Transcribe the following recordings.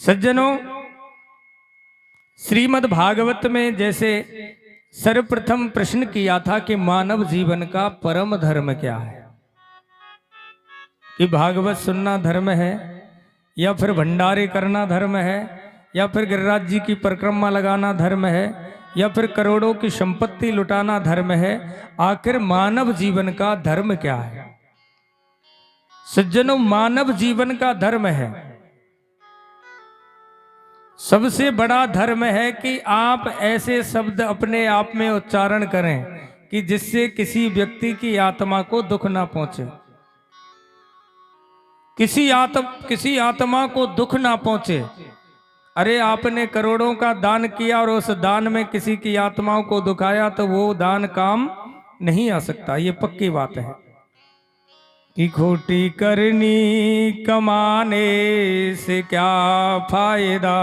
सज्जनों, श्रीमद् भागवत में जैसे सर्वप्रथम प्रश्न किया था कि मानव जीवन का परम धर्म क्या है, कि भागवत सुनना धर्म है या फिर भंडारे करना धर्म है या फिर गिरिराज जी की परिक्रमा लगाना धर्म है या फिर करोड़ों की संपत्ति लुटाना धर्म है। आखिर मानव जीवन का धर्म क्या है? सज्जनों, मानव जीवन का धर्म है, सबसे बड़ा धर्म है कि आप ऐसे शब्द अपने आप में उच्चारण करें कि जिससे किसी व्यक्ति की आत्मा को दुख ना पहुंचे, किसी आत्मा को दुख ना पहुंचे। अरे आपने करोड़ों का दान किया और उस दान में किसी की आत्माओं को दुखाया तो वो दान काम नहीं आ सकता। ये पक्की बात है कि खोटी करनी कमाने से क्या फायदा,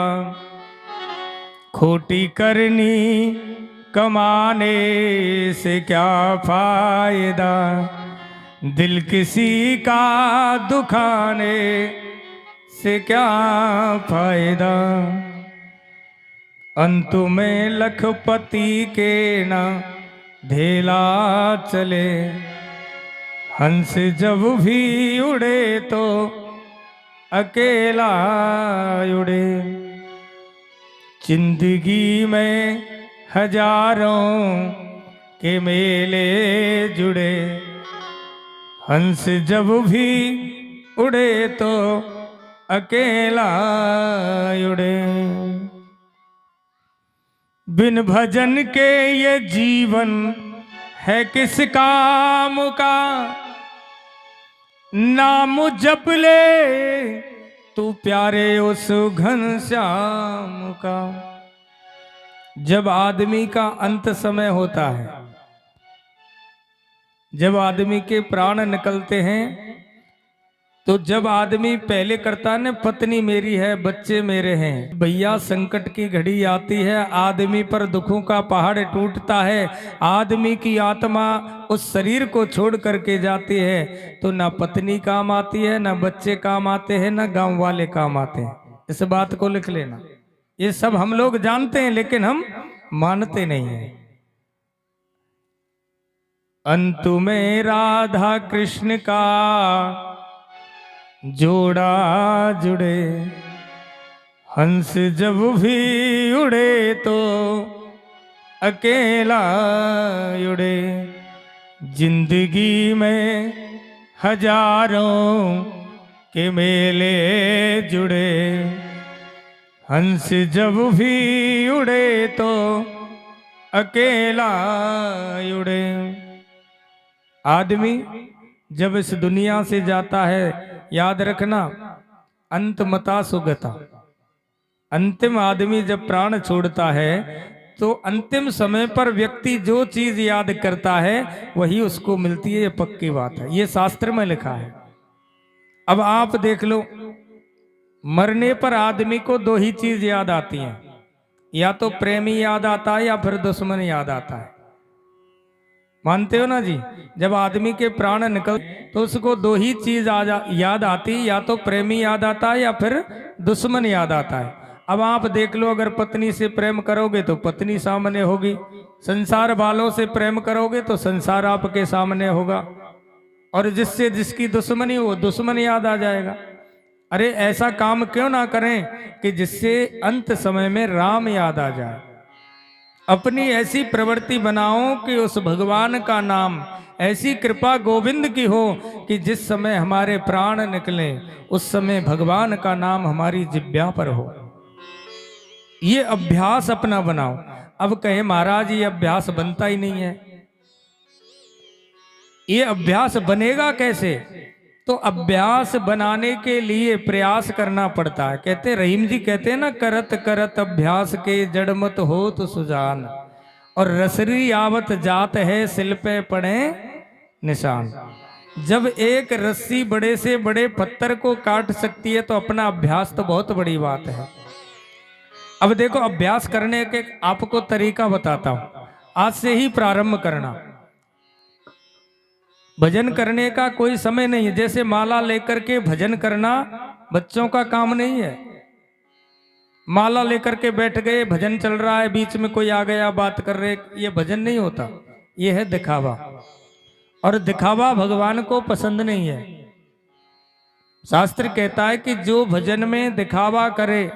खोटी करनी कमाने से क्या फायदा, दिल किसी का दुखाने से क्या फायदा, अंत में लखपति के ना ढेला चले, हंस जब भी उड़े तो अकेला उड़े, जिंदगी में हजारों के मेले जुड़े, हंस जब भी उड़े तो अकेला उड़े, बिन भजन के ये जीवन है किस काम का, नाम जप ले तू प्यारे उस घनश्याम का। जब आदमी का अंत समय होता है, जब आदमी के प्राण निकलते हैं, तो जब आदमी पहले करता है पत्नी मेरी है, बच्चे मेरे हैं, भैया संकट की घड़ी आती है, आदमी पर दुखों का पहाड़ टूटता है, आदमी की आत्मा उस शरीर को छोड़ करके जाती है, तो ना पत्नी काम आती है, ना बच्चे काम आते हैं, ना गांव वाले काम आते हैं। इस बात को लिख लेना। ये सब हम लोग जानते हैं लेकिन हम मानते नहीं हैं। अंत में राधा कृष्ण का जोड़ा जुड़े, हंस जब भी उड़े तो अकेला उड़े, जिंदगी में हजारों के मेले जुड़े, हंस जब भी उड़े तो अकेला उड़े। आदमी जब इस दुनिया से जाता है, याद रखना, अंत मता सुगता, अंतिम आदमी जब प्राण छोड़ता है तो अंतिम समय पर व्यक्ति जो चीज याद करता है वही उसको मिलती है। ये पक्की बात है, ये शास्त्र में लिखा है। अब आप देख लो, मरने पर आदमी को दो ही चीज याद आती हैं, या तो प्रेमी याद आता है या फिर दुश्मन याद आता है। मानते हो ना जी? जब आदमी के प्राण निकल तो उसको दो ही चीज याद आती, या तो प्रेमी याद आता है या फिर दुश्मन याद आता है। अब आप देख लो, अगर पत्नी से प्रेम करोगे तो पत्नी सामने होगी, संसार वालों से प्रेम करोगे तो संसार आपके सामने होगा, और जिससे जिसकी दुश्मनी हो दुश्मन याद आ जाएगा। अरे ऐसा काम क्यों ना करें कि जिससे अंत समय में राम याद आ जाए। अपनी ऐसी प्रवृत्ति बनाओ कि उस भगवान का नाम, ऐसी कृपा गोविंद की हो कि जिस समय हमारे प्राण निकले उस समय भगवान का नाम हमारी जिह्वा पर हो। ये अभ्यास अपना बनाओ। अब कहे महाराज ये अभ्यास बनता ही नहीं है, ये अभ्यास बनेगा कैसे? तो अभ्यास बनाने के लिए प्रयास करना पड़ता है। कहते रहीम जी कहते हैं ना, करत करत अभ्यास के जड़मत हो तो सुजान, और रसरी आवत जात है सिल पे पड़े निशान। जब एक रस्सी बड़े से बड़े पत्थर को काट सकती है तो अपना अभ्यास तो बहुत बड़ी बात है। अब देखो, अभ्यास करने के आपको तरीका बताता हूं, आज से ही प्रारंभ करना। भजन करने का कोई समय नहीं है। जैसे माला लेकर के भजन करना बच्चों का काम नहीं है, माला लेकर के बैठ गए, भजन चल रहा है, बीच में कोई आ गया बात कर रहे, ये भजन नहीं होता, ये है दिखावा। और दिखावा भगवान को पसंद नहीं है। शास्त्र कहता है कि जो भजन में दिखावा करे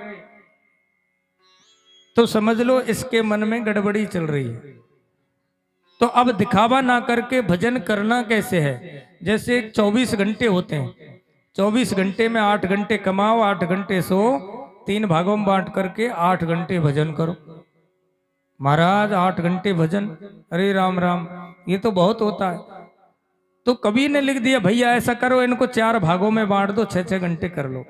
तो समझ लो इसके मन में गड़बड़ी चल रही है। तो अब दिखावा ना करके भजन करना कैसे है? जैसे 24 घंटे होते हैं, 24 घंटे में 8 घंटे कमाओ, 8 घंटे सो, 3 भागों में बांट करके 8 घंटे भजन करो। महाराज 8 घंटे भजन, अरे राम राम, ये तो बहुत होता है। तो कवि ने लिख दिया भैया ऐसा करो, इनको 4 भागों में बांट दो, 6-6 घंटे कर लो।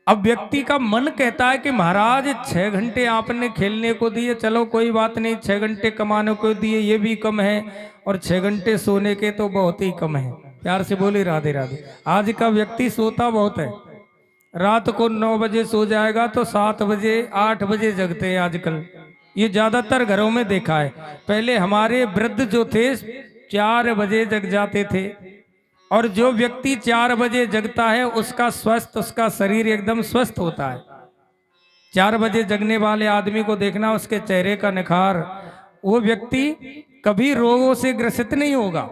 अब व्यक्ति का मन कहता है कि महाराज 6 घंटे आपने खेलने को दिए, चलो कोई बात नहीं, 6 घंटे कमाने को दिए ये भी कम है, और 6 घंटे सोने के तो बहुत ही कम है। प्यार से बोले राधे राधे। आज का व्यक्ति सोता बहुत है, रात को 9 बजे सो जाएगा तो 7 बजे 8 बजे जगते हैं आजकल। ये ज्यादातर घरों में देखा है। पहले हमारे वृद्ध जो थे 4 बजे जग जाते थे, और जो व्यक्ति 4 बजे जगता है उसका स्वस्थ, उसका शरीर एकदम स्वस्थ होता है। 4 बजे जगने वाले आदमी को देखना, उसके चेहरे का निखार, वो व्यक्ति कभी रोगों से ग्रसित नहीं होगा।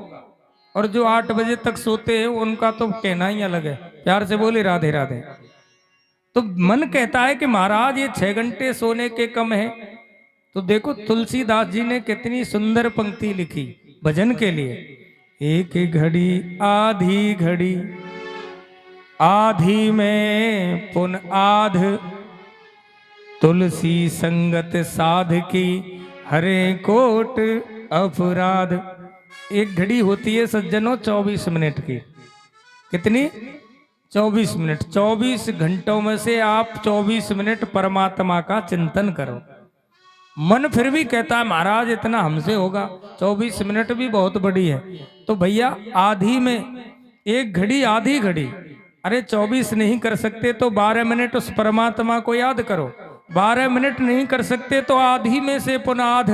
और जो 8 बजे तक सोते हैं उनका तो कहना ही अलग है। प्यार से बोले राधे राधे। तो मन कहता है कि महाराज ये 6 घंटे सोने के कम है। तो देखो तुलसीदास जी ने कितनी सुंदर पंक्ति लिखी भजन के लिए। एक घड़ी आधी घड़ी, आधी में पुन आध, तुलसी संगत साध की, हरे कोट अपराध। एक घड़ी होती है सज्जनों 24 मिनट की। कितनी? 24 मिनट। 24 घंटों में से आप 24 मिनट परमात्मा का चिंतन करो। मन फिर भी कहता है महाराज इतना हमसे होगा, 24 मिनट भी बहुत बड़ी है। तो भैया आधी में, एक घड़ी आधी घड़ी, अरे 24 नहीं कर सकते तो 12 मिनट उस परमात्मा को याद करो। 12 मिनट नहीं कर सकते तो आधी में से पुनः आध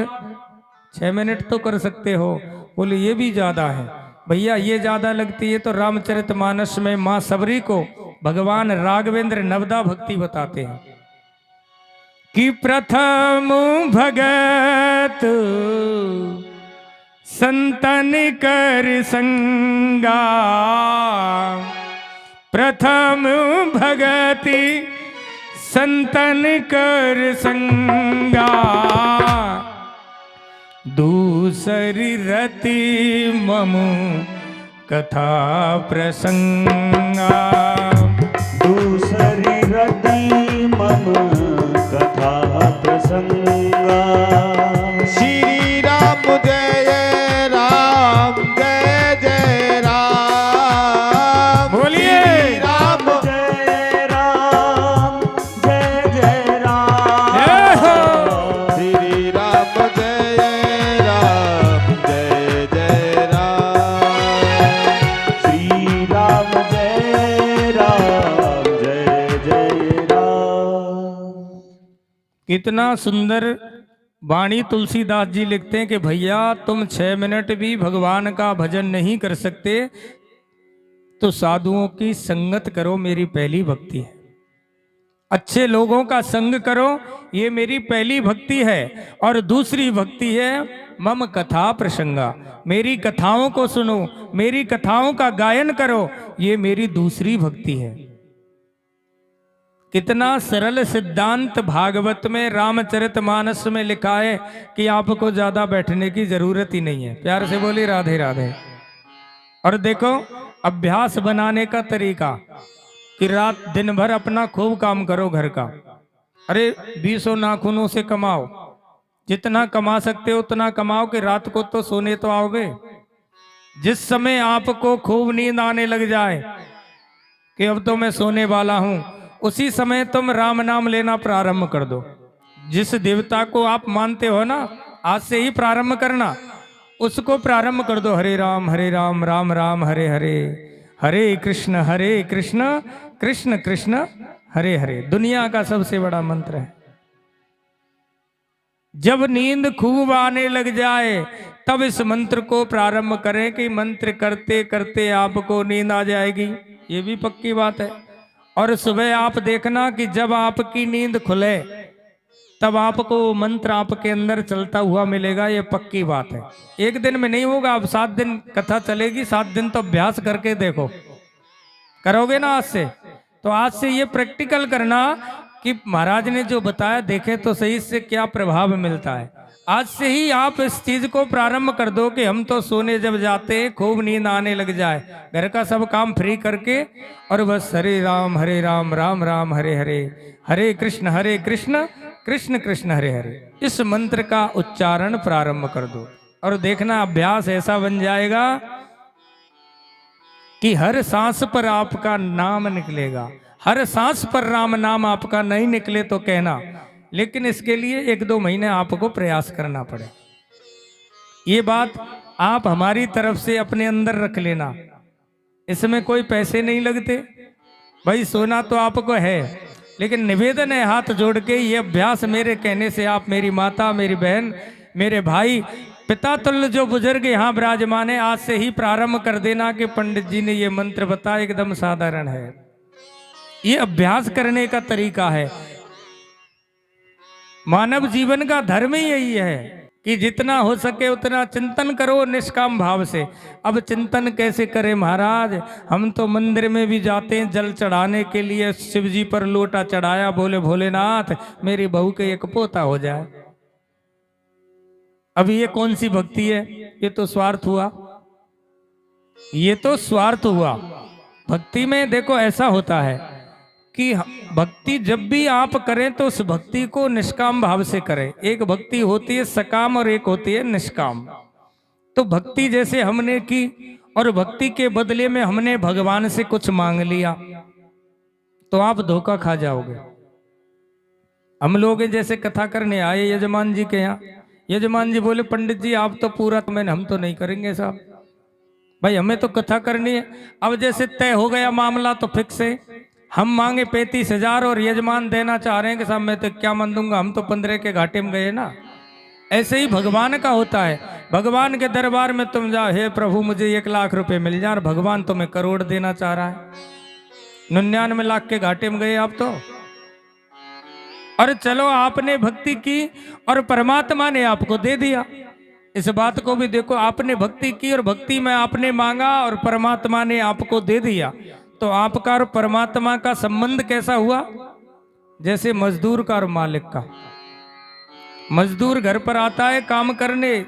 6 मिनट तो कर सकते हो। बोले ये भी ज्यादा है। भैया ये ज्यादा लगती है तो रामचरितमानस में माँ सबरी को भगवान राघवेंद्र नवदा भक्ति बताते हैं कि प्रथम भगत संतन कर संगा, प्रथम भगति संतन कर संगा, दूसरी रति ममु कथा प्रसंगा, दूसरी रति ममु कथा प्रसंगा। श्री राम जय राम, जय जय राम। बोलिए राम जय राम, जय जय राम। श्री राम जय राम, जय जय राम। श्री राम जय राम, जय जय राम। कितना सुंदर वाणी तुलसीदास जी लिखते हैं कि भैया तुम 6 मिनट भी भगवान का भजन नहीं कर सकते तो साधुओं की संगत करो, मेरी पहली भक्ति है। अच्छे लोगों का संग करो, ये मेरी पहली भक्ति है। और दूसरी भक्ति है मम कथा प्रसंगा, मेरी कथाओं को सुनो, मेरी कथाओं का गायन करो, ये मेरी दूसरी भक्ति है। कितना सरल सिद्धांत भागवत में रामचरितमानस में लिखा है कि आपको ज्यादा बैठने की जरूरत ही नहीं है। प्यार से बोली राधे राधे। और देखो अभ्यास बनाने का तरीका कि रात दिन भर अपना खूब काम करो घर का। अरे 20 नाखूनों से कमाओ, जितना कमा सकते हो उतना कमाओ कि रात को तो सोने तो आओगे। जिस समय आपको खूब नींद आने लग जाए कि अब तो मैं सोने वाला हूं, उसी समय तुम राम नाम लेना प्रारंभ कर दो। जिस देवता को आप मानते हो ना, आज से ही प्रारंभ करना, उसको प्रारंभ कर दो। हरे राम राम राम हरे हरे, हरे कृष्ण कृष्ण कृष्ण हरे हरे। दुनिया का सबसे बड़ा मंत्र है। जब नींद खूब आने लग जाए तब इस मंत्र को प्रारंभ करें कि मंत्र करते करते आपको नींद आ जाएगी। ये भी पक्की बात है। और सुबह आप देखना कि जब आपकी नींद खुले तब आपको वो मंत्र आपके अंदर चलता हुआ मिलेगा, ये पक्की बात है। एक दिन में नहीं होगा, अब 7 दिन कथा चलेगी, 7 दिन तो अभ्यास करके देखो, करोगे ना आज से। तो आज से ये प्रैक्टिकल करना कि महाराज ने जो बताया देखे तो सही, इससे क्या प्रभाव मिलता है। आज से ही आप इस चीज को प्रारंभ कर दो कि हम तो सोने जब जाते हैं खूब नींद आने लग जाए, घर का सब काम फ्री करके और बस हरे राम राम राम हरे हरे, हरे कृष्ण कृष्ण कृष्ण हरे हरे, इस मंत्र का उच्चारण प्रारंभ कर दो। और देखना अभ्यास ऐसा बन जाएगा कि हर सांस पर आपका नाम निकलेगा। हर सांस पर राम नाम आपका नहीं निकले तो कहना, लेकिन इसके लिए 1-2 महीने आपको प्रयास करना पड़े। ये बात आप हमारी तरफ से अपने अंदर रख लेना, इसमें कोई पैसे नहीं लगते भाई, सोना तो आपको है, लेकिन निवेदन है हाथ जोड़ के, ये अभ्यास मेरे कहने से आप, मेरी माता, मेरी बहन, मेरे भाई, पिता तुल्य जो बुजुर्ग यहाँ विराजमान है, आज से ही प्रारंभ कर देना कि पंडित जी ने ये मंत्र बताया, एकदम साधारण है। ये अभ्यास करने का तरीका है। मानव जीवन का धर्म ही यही है कि जितना हो सके उतना चिंतन करो निष्काम भाव से। अब चिंतन कैसे करें महाराज, हम तो मंदिर में भी जाते हैं जल चढ़ाने के लिए, शिव जी पर लोटा चढ़ाया, बोले भोलेनाथ मेरी बहू के एक पोता हो जाए। अब ये कौन सी भक्ति है? ये तो स्वार्थ हुआ, ये तो स्वार्थ हुआ। भक्ति में देखो ऐसा होता है कि भक्ति जब भी आप करें तो उस भक्ति को निष्काम भाव से करें। एक भक्ति होती है सकाम और एक होती है निष्काम। तो भक्ति जैसे हमने की और भक्ति के बदले में हमने भगवान से कुछ मांग लिया तो आप धोखा खा जाओगे। हम लोग जैसे कथा करने आए यजमान जी के यहाँ, यजमान जी बोले पंडित जी आप तो पूरा, तो मैंने हम तो नहीं करेंगे साहब, भाई हमें तो कथा करनी है। अब जैसे तय हो गया मामला तो फिक्स है, हम मांगे 35,000 और यजमान देना चाह रहे हैं कि साहब मैं तो क्या मन दूंगा, हम तो 15 के घाटे में गए ना। ऐसे ही भगवान का होता है। भगवान के दरबार में तुम जाओ, हे प्रभु मुझे 1 लाख रुपए मिल जाए, भगवान तुम्हें करोड़ देना चाह रहा है, 99 लाख के घाटे में गए आप तो। और चलो आपने भक्ति की और परमात्मा ने आपको दे दिया। इस बात को भी देखो, आपने भक्ति की और भक्ति में आपने मांगा और परमात्मा ने आपको दे दिया, तो आपका और परमात्मा का संबंध कैसा हुआ? जैसे मजदूर का और मालिक का। मजदूर घर पर आता है काम करने,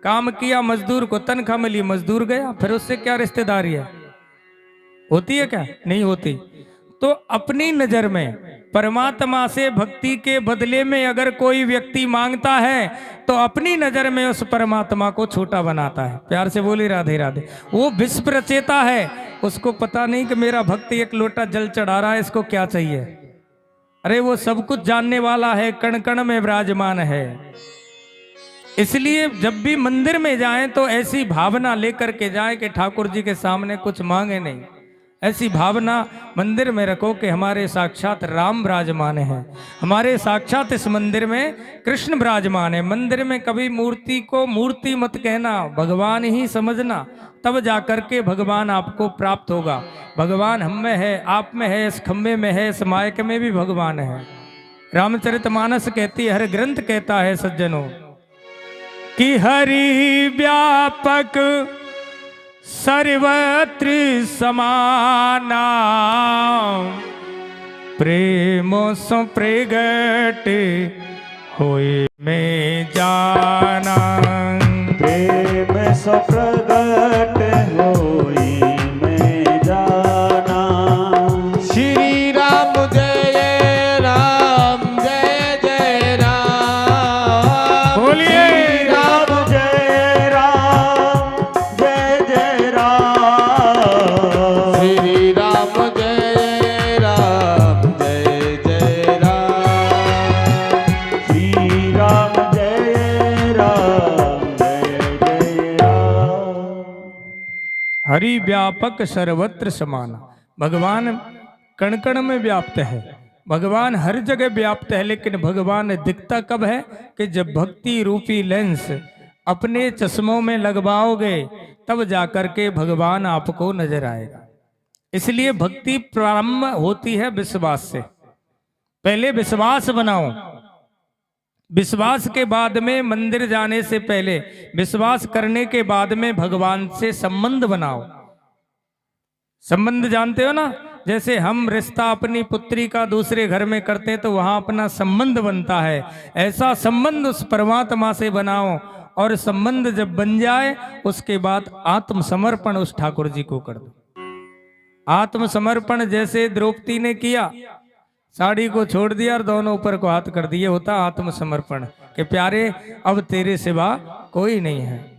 काम किया, मजदूर को तनख्वाह मिली, मजदूर गया, फिर उससे क्या रिश्तेदारी है? होती है क्या? नहीं होती। तो अपनी नजर में परमात्मा से भक्ति के बदले में अगर कोई व्यक्ति मांगता है तो अपनी नजर में उस परमात्मा को छोटा बनाता है। प्यार से बोली राधे राधे। वो विश्व रचेता है, उसको पता नहीं कि मेरा भक्त 1 लोटा जल चढ़ा रहा है, इसको क्या चाहिए। अरे वो सब कुछ जानने वाला है, कण कण में विराजमान है। इसलिए जब भी मंदिर में जाएं तो ऐसी भावना लेकर के जाएं कि ठाकुर जी के सामने कुछ मांगे नहीं। ऐसी भावना मंदिर में रखो कि हमारे साक्षात राम विराजमान है, हमारे साक्षात इस मंदिर में कृष्ण विराजमान है। मंदिर में कभी मूर्ति को मूर्ति मत कहना, भगवान ही समझना, तब जाकर के भगवान आपको प्राप्त होगा। भगवान हम में है, आप में है, इस खम्भे में है, इस मायक में भी भगवान है। रामचरितमानस कहती है, हर ग्रंथ कहता है सज्जनों कि हरि व्यापक सर्वत्र समाना, प्रेम सो प्रगट होए में जाना। प्रेम सो प्रगट होई में जाना। श्री राम जय राम, जय जय राम। बोलिए राम जय राम, जय जय राम। श्री राम जय राम, जय जय राम। श्री राम जय राम, जय जय राम। हरि व्यापक सर्वत्र समाना। भगवान कण कण में व्याप्त है, भगवान हर जगह व्याप्त है, लेकिन भगवान दिखता कब है कि जब भक्ति रूपी लेंस अपने चश्मों में लगवाओगे तब जाकर के भगवान आपको नजर आएगा। इसलिए भक्ति प्रारंभ होती है विश्वास से। पहले विश्वास बनाओ, विश्वास के बाद में मंदिर जाने से पहले, विश्वास करने के बाद में भगवान से संबंध बनाओ। संबंध जानते हो ना, जैसे हम रिश्ता अपनी पुत्री का दूसरे घर में करते हैं तो वहां अपना संबंध बनता है, ऐसा संबंध उस परमात्मा से बनाओ। और संबंध जब बन जाए उसके बाद आत्मसमर्पण उस ठाकुर जी को कर दो। आत्मसमर्पण जैसे द्रौपदी ने किया, साड़ी को छोड़ दिया और दोनों ऊपर को हाथ कर दिए, होता आत्मसमर्पण कि प्यारे अब तेरे सिवा कोई नहीं है।